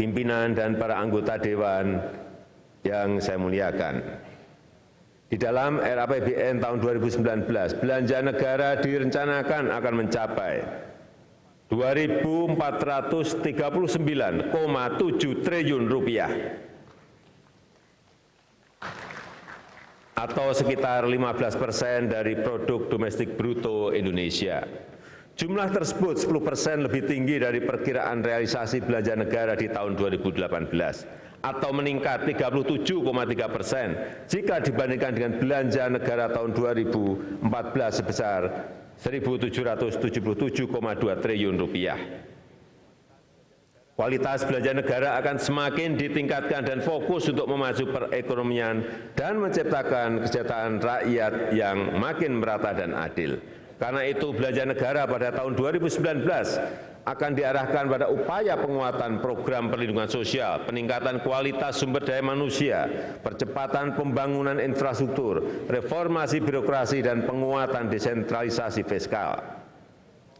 pimpinan dan para anggota Dewan yang saya muliakan. Di dalam RAPBN tahun 2019, belanja negara direncanakan akan mencapai Rp2.439,7 triliun atau sekitar 15% dari produk domestik bruto Indonesia. Jumlah tersebut 10% lebih tinggi dari perkiraan realisasi belanja negara di tahun 2018 atau meningkat 37,3% jika dibandingkan dengan belanja negara tahun 2014 sebesar Rp1.777,2 triliun. Kualitas belanja negara akan semakin ditingkatkan dan fokus untuk memacu perekonomian dan menciptakan kesejahteraan rakyat yang makin merata dan adil. Karena itu belanja negara pada tahun 2019 akan diarahkan pada upaya penguatan program perlindungan sosial, peningkatan kualitas sumber daya manusia, percepatan pembangunan infrastruktur, reformasi birokrasi, dan penguatan desentralisasi fiskal.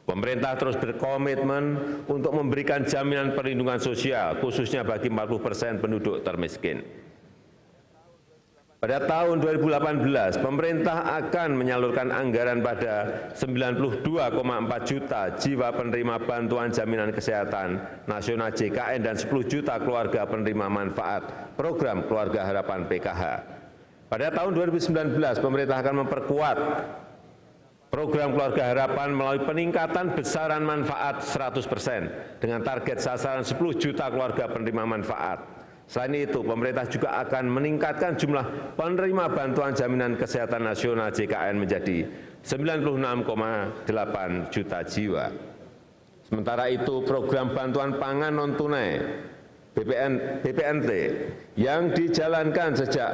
Pemerintah terus berkomitmen untuk memberikan jaminan perlindungan sosial, khususnya bagi 40% penduduk termiskin. Pada tahun 2018, pemerintah akan menyalurkan anggaran pada 92,4 juta jiwa penerima bantuan jaminan kesehatan nasional JKN dan 10 juta keluarga penerima manfaat program Keluarga Harapan PKH. Pada tahun 2019, pemerintah akan memperkuat program Keluarga Harapan melalui peningkatan besaran manfaat 100% dengan target sasaran 10 juta keluarga penerima manfaat. Selain itu, pemerintah juga akan meningkatkan jumlah penerima bantuan jaminan kesehatan nasional JKN menjadi 96,8 juta jiwa. Sementara itu, program bantuan pangan non-tunai BPNT yang dijalankan sejak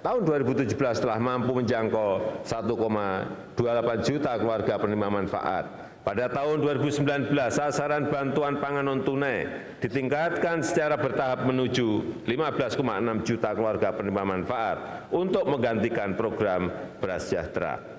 tahun 2017 telah mampu menjangkau 1,28 juta keluarga penerima manfaat. Pada tahun 2019, sasaran bantuan pangan non-tunai ditingkatkan secara bertahap menuju 15,6 juta keluarga penerima manfaat untuk menggantikan program Beras Sejahtera.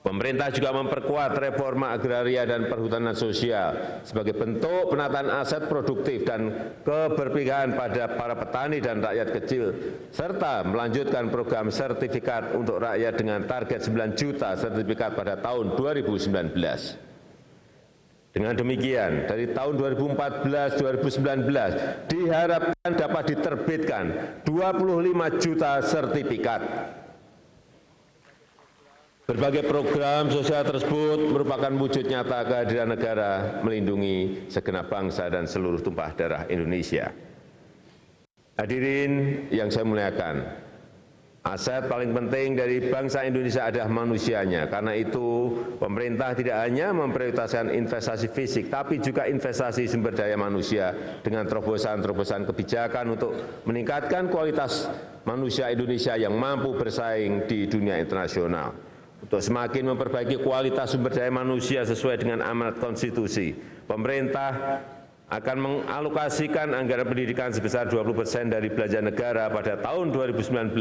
Pemerintah juga memperkuat reforma agraria dan perhutanan sosial sebagai bentuk penataan aset produktif dan keberpihakan pada para petani dan rakyat kecil, serta melanjutkan program sertifikat untuk rakyat dengan target 9 juta sertifikat pada tahun 2019. Dengan demikian, dari tahun 2014-2019 diharapkan dapat diterbitkan 25 juta sertifikat. Berbagai program sosial tersebut merupakan wujud nyata kehadiran negara melindungi segenap bangsa dan seluruh tumpah darah Indonesia. Hadirin yang saya muliakan, aset paling penting dari bangsa Indonesia adalah manusianya. Karena itu, pemerintah tidak hanya memprioritaskan investasi fisik, tapi juga investasi sumber daya manusia dengan terobosan-terobosan kebijakan untuk meningkatkan kualitas manusia Indonesia yang mampu bersaing di dunia internasional. Untuk semakin memperbaiki kualitas sumber daya manusia sesuai dengan amanat konstitusi, pemerintah akan mengalokasikan anggaran pendidikan sebesar 20% dari belanja negara pada tahun 2019.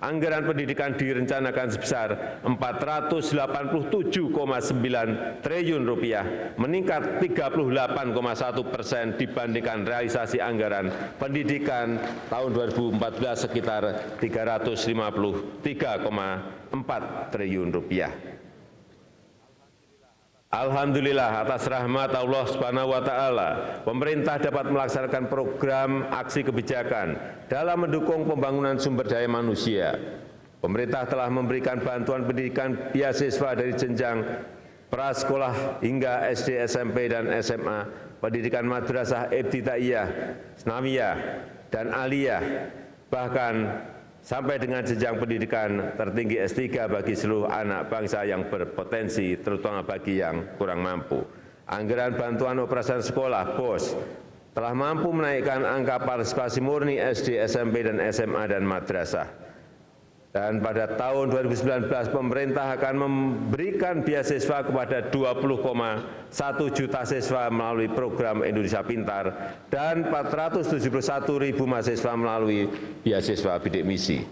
Anggaran pendidikan direncanakan sebesar Rp487,9 triliun, meningkat 38,1% dibandingkan realisasi anggaran pendidikan tahun 2014 sekitar Rp353,4 triliun. Alhamdulillah atas rahmat Allah Subhanahu wa taala, pemerintah dapat melaksanakan program aksi kebijakan dalam mendukung pembangunan sumber daya manusia. Pemerintah telah memberikan bantuan pendidikan beasiswa dari jenjang prasekolah hingga SD, SMP, dan SMA, pendidikan madrasah ibtidaiyah, tsanawiyah, dan aliyah, bahkan sampai dengan jenjang pendidikan tertinggi S3 bagi seluruh anak bangsa yang berpotensi, terutama bagi yang kurang mampu. Anggaran bantuan operasional sekolah BOS telah mampu menaikkan angka partisipasi murni SD, SMP, dan SMA dan madrasah. Dan pada tahun 2019 pemerintah akan memberikan beasiswa kepada 20,1 juta siswa melalui program Indonesia Pintar dan 471.000 mahasiswa melalui beasiswa bidik misi.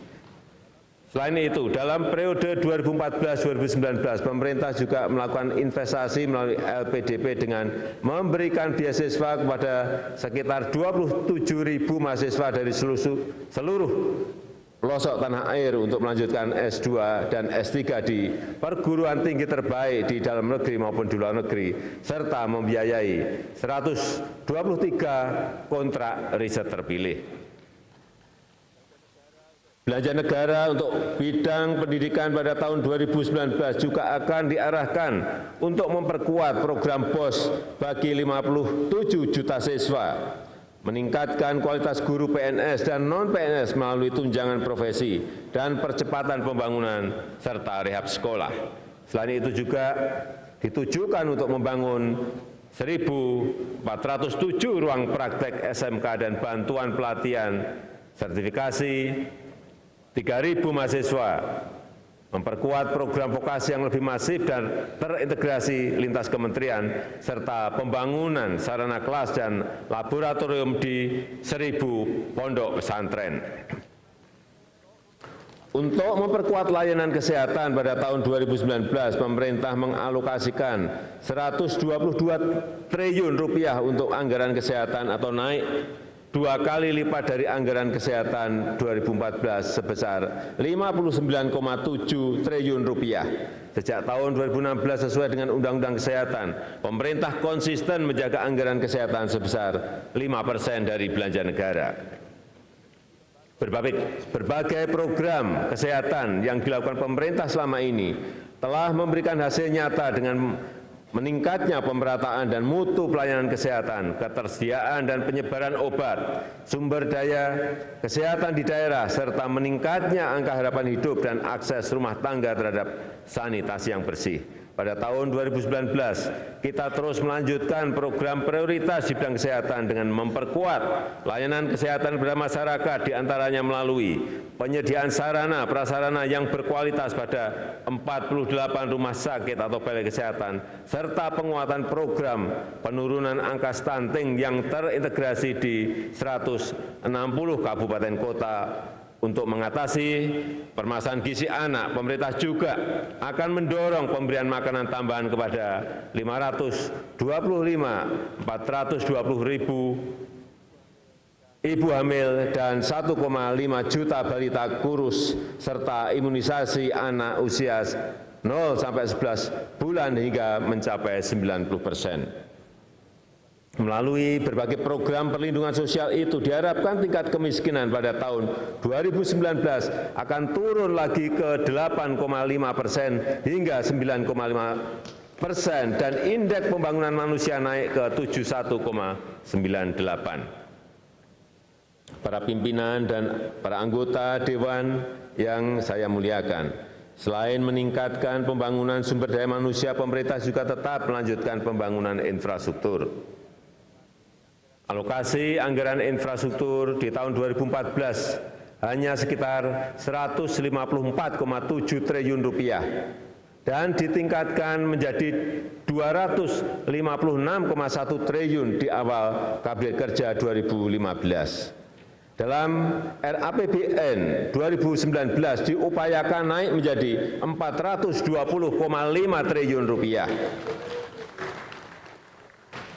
Selain itu, dalam periode 2014-2019, pemerintah juga melakukan investasi melalui LPDP dengan memberikan beasiswa kepada sekitar 27.000 mahasiswa dari seluruh pelosok tanah air untuk melanjutkan S2 dan S3 di perguruan tinggi terbaik di dalam negeri maupun di luar negeri, serta membiayai 123 kontrak riset terpilih. Belanja negara untuk bidang pendidikan pada tahun 2019 juga akan diarahkan untuk memperkuat program BOS bagi 57 juta siswa, meningkatkan kualitas guru PNS dan non-PNS melalui tunjangan profesi dan percepatan pembangunan serta rehab sekolah. Selain itu juga ditujukan untuk membangun 1.407 ruang praktek SMK dan bantuan pelatihan sertifikasi 3.000 mahasiswa, memperkuat program vokasi yang lebih masif dan terintegrasi lintas kementerian, serta pembangunan sarana kelas dan laboratorium di 1.000 pondok pesantren. Untuk memperkuat layanan kesehatan pada tahun 2019, pemerintah mengalokasikan 122 triliun rupiah untuk anggaran kesehatan atau naik 2 kali lipat dari anggaran kesehatan 2014 sebesar 59,7 triliun rupiah. Sejak tahun 2016 sesuai dengan Undang-Undang Kesehatan, pemerintah konsisten menjaga anggaran kesehatan sebesar 5% dari belanja negara. Berbagai program kesehatan yang dilakukan pemerintah selama ini telah memberikan hasil nyata dengan meningkatnya pemerataan dan mutu pelayanan kesehatan, ketersediaan dan penyebaran obat, sumber daya kesehatan di daerah, serta meningkatnya angka harapan hidup dan akses rumah tangga terhadap sanitasi yang bersih. Pada tahun 2019, kita terus melanjutkan program prioritas di bidang kesehatan dengan memperkuat layanan kesehatan pada masyarakat, diantaranya melalui penyediaan sarana prasarana yang berkualitas pada 48 rumah sakit atau balai kesehatan, serta penguatan program penurunan angka stunting yang terintegrasi di 160 kabupaten kota. Untuk mengatasi permasalahan gizi anak, pemerintah juga akan mendorong pemberian makanan tambahan kepada 420 ribu ibu hamil dan 1,5 juta balita kurus, serta imunisasi anak usia 0 sampai 11 bulan hingga mencapai 90%. Melalui berbagai program perlindungan sosial itu diharapkan tingkat kemiskinan pada tahun 2019 akan turun lagi ke 8,5% hingga 9,5% dan indeks pembangunan manusia naik ke 71,98. Para pimpinan dan para anggota Dewan yang saya muliakan, selain meningkatkan pembangunan sumber daya manusia, pemerintah juga tetap melanjutkan pembangunan infrastruktur. Alokasi anggaran infrastruktur di tahun 2014 hanya sekitar 154,7 triliun rupiah dan ditingkatkan menjadi 256,1 triliun di awal Kabinet Kerja 2015. Dalam RAPBN 2019 diupayakan naik menjadi 420,5 triliun rupiah.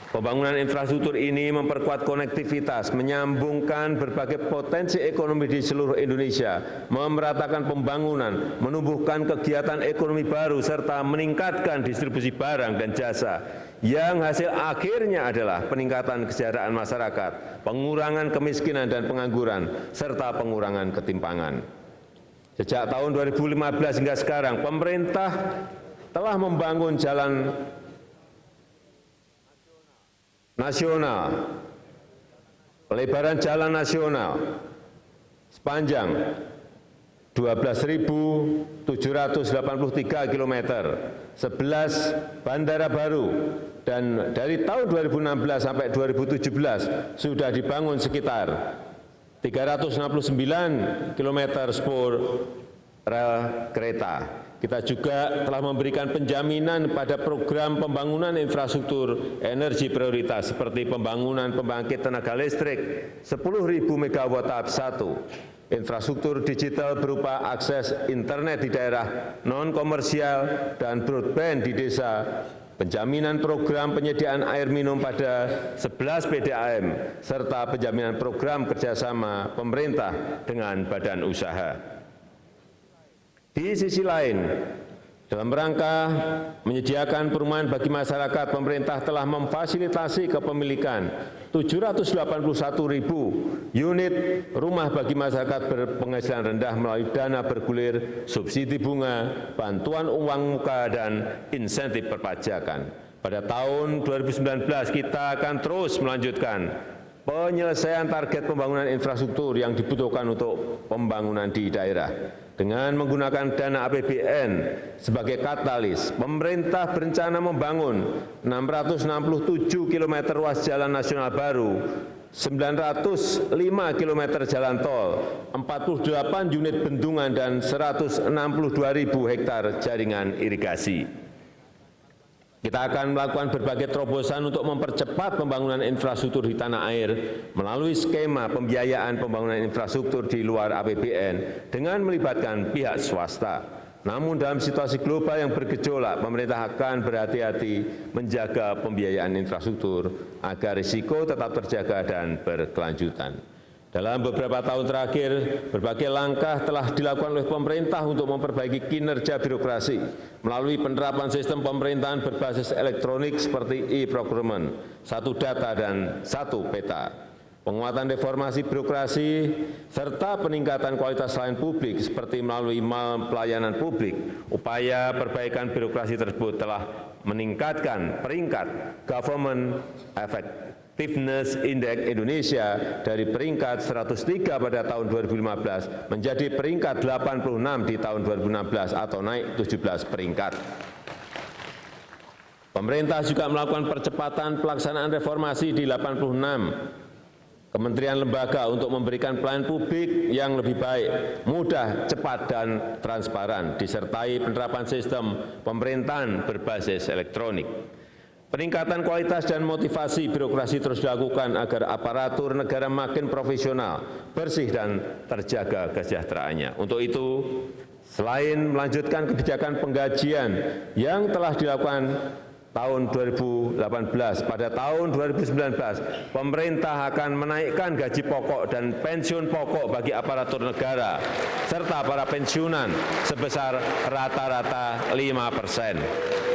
Pembangunan infrastruktur ini memperkuat konektivitas, menyambungkan berbagai potensi ekonomi di seluruh Indonesia, memeratakan pembangunan, menumbuhkan kegiatan ekonomi baru, serta meningkatkan distribusi barang dan jasa, yang hasil akhirnya adalah peningkatan kesejahteraan masyarakat, pengurangan kemiskinan dan pengangguran, serta pengurangan ketimpangan. Sejak tahun 2015 hingga sekarang, pemerintah telah membangun jalan nasional, pelebaran jalan nasional sepanjang 12.783 km, 11 bandara baru, dan dari tahun 2016 sampai 2017 sudah dibangun sekitar 369 km spur rel kereta Kita juga telah memberikan penjaminan pada program pembangunan infrastruktur energi prioritas seperti pembangunan pembangkit tenaga listrik 10.000 MW tahap 1, infrastruktur digital berupa akses internet di daerah non-komersial dan broadband di desa, penjaminan program penyediaan air minum pada 11 PDAM, serta penjaminan program kerjasama pemerintah dengan badan usaha. Di sisi lain, dalam rangka menyediakan perumahan bagi masyarakat, pemerintah telah memfasilitasi kepemilikan 781.000 unit rumah bagi masyarakat berpenghasilan rendah melalui dana bergulir, subsidi bunga, bantuan uang muka, dan insentif perpajakan. Pada tahun 2019 kita akan terus melanjutkan penyelesaian target pembangunan infrastruktur yang dibutuhkan untuk pembangunan di daerah. Dengan menggunakan dana APBN sebagai katalis, pemerintah berencana membangun 667 km ruas jalan nasional baru, 905 km jalan tol, 48 unit bendungan, dan 162.000 hektar jaringan irigasi. Kita akan melakukan berbagai terobosan untuk mempercepat pembangunan infrastruktur di tanah air melalui skema pembiayaan pembangunan infrastruktur di luar APBN dengan melibatkan pihak swasta. Namun dalam situasi global yang bergejolak, pemerintah akan berhati-hati menjaga pembiayaan infrastruktur agar risiko tetap terjaga dan berkelanjutan. Dalam beberapa tahun terakhir, berbagai langkah telah dilakukan oleh pemerintah untuk memperbaiki kinerja birokrasi melalui penerapan sistem pemerintahan berbasis elektronik seperti e-procurement, satu data dan satu peta, penguatan reformasi birokrasi, serta peningkatan kualitas layanan publik seperti melalui mal pelayanan publik. Upaya perbaikan birokrasi tersebut telah meningkatkan peringkat Government Effectiveness Index Indonesia dari peringkat 103 pada tahun 2015 menjadi peringkat 86 di tahun 2016 atau naik 17 peringkat. Pemerintah juga melakukan percepatan pelaksanaan reformasi di 86 kementerian lembaga untuk memberikan pelayanan publik yang lebih baik, mudah, cepat, dan transparan, disertai penerapan sistem pemerintahan berbasis elektronik. Peningkatan kualitas dan motivasi birokrasi terus dilakukan agar aparatur negara makin profesional, bersih, dan terjaga kesejahteraannya. Untuk itu, selain melanjutkan kebijakan penggajian yang telah dilakukan tahun 2018, pada tahun 2019, pemerintah akan menaikkan gaji pokok dan pensiun pokok bagi aparatur negara, serta para pensiunan sebesar rata-rata 5%.